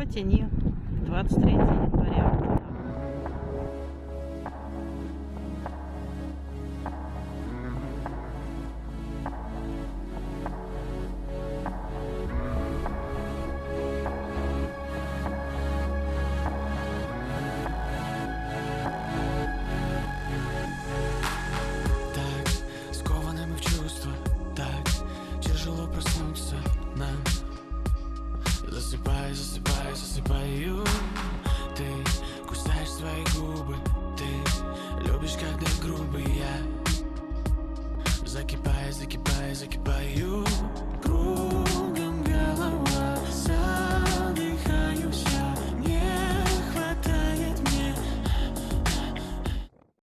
Фотини, 23 января. Проснуться нам. Засыпай, засыпай, засыпаю. Ты кусаешь свои губы. Ты любишь, когда грубый я. Закипай, закипай, закипаю. Грубо.